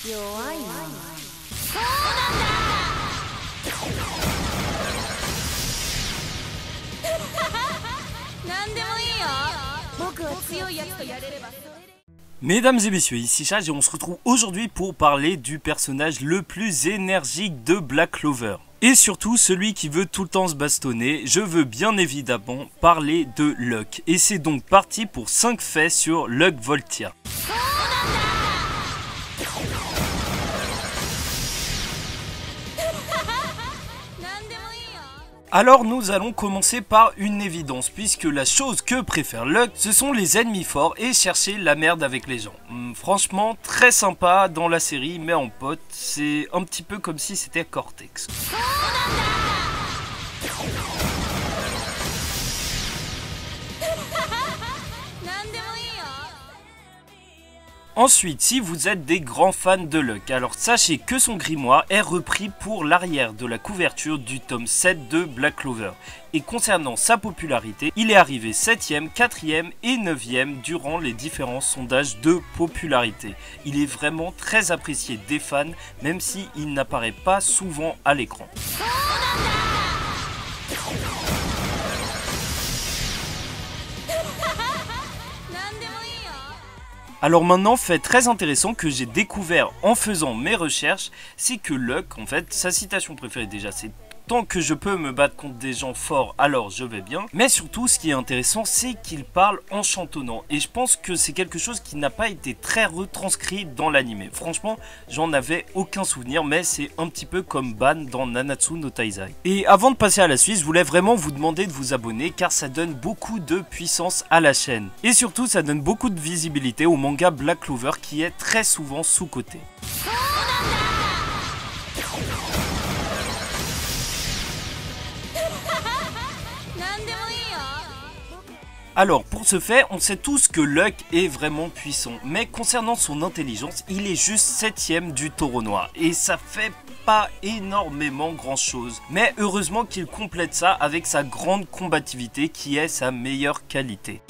弱いな。そうなんだ。なんでもいいよ。僕は強いやつとやれれば。Mesdames et messieurs, ici Chage et on se retrouve aujourd'hui pour parler du personnage le plus énergique de Black Clover. Et surtout celui qui veut tout le temps se bastonner, je veux bien évidemment parler de Luck. Et c'est donc parti pour 5 faits sur Luck Voltia. Alors nous allons commencer par une évidence, puisque la chose que préfère Luck, ce sont les ennemis forts et chercher la merde avec les gens. Franchement, très sympa dans la série, mais en pote, c'est un petit peu comme si c'était Cortex. Ensuite, si vous êtes des grands fans de Luck, alors sachez que son grimoire est repris pour l'arrière de la couverture du tome 7 de Black Clover. Et concernant sa popularité, il est arrivé 7ème, 4ème et 9ème durant les différents sondages de popularité. Il est vraiment très apprécié des fans, même s'il n'apparaît pas souvent à l'écran. Alors maintenant, fait très intéressant que j'ai découvert en faisant mes recherches, c'est que Luck, en fait, sa citation préférée déjà, c'est « Tant que je peux me battre contre des gens forts, alors je vais bien ». Mais surtout, ce qui est intéressant, c'est qu'il parle en chantonnant. Et je pense que c'est quelque chose qui n'a pas été très retranscrit dans l'anime. Franchement, j'en avais aucun souvenir, mais c'est un petit peu comme Ban dans Nanatsu no Taizai. Et avant de passer à la suite, je voulais vraiment vous demander de vous abonner, car ça donne beaucoup de puissance à la chaîne. Et surtout, ça donne beaucoup de visibilité au manga Black Clover, qui est très souvent sous-coté. Alors pour ce fait, on sait tous que Luck est vraiment puissant, mais concernant son intelligence, il est juste 7ème du taureau noir, et ça fait pas énormément grand chose. Mais heureusement qu'il complète ça avec sa grande combativité qui est sa meilleure qualité.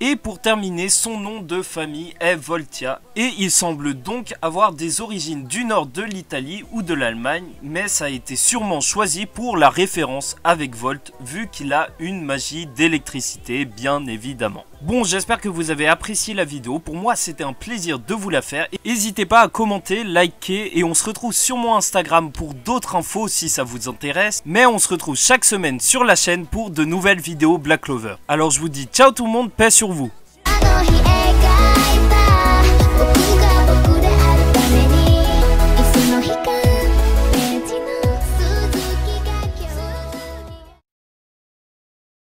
Et pour terminer, son nom de famille est Voltia, et il semble donc avoir des origines du nord de l'Italie ou de l'Allemagne, mais ça a été sûrement choisi pour la référence avec Volt, vu qu'il a une magie d'électricité, bien évidemment. Bon, j'espère que vous avez apprécié la vidéo, pour moi c'était un plaisir de vous la faire, n'hésitez pas à commenter, liker, et on se retrouve sur mon Instagram pour d'autres infos si ça vous intéresse, mais on se retrouve chaque semaine sur la chaîne pour de nouvelles vidéos Black Clover. Alors je vous dis ciao tout le monde, paix sur vous.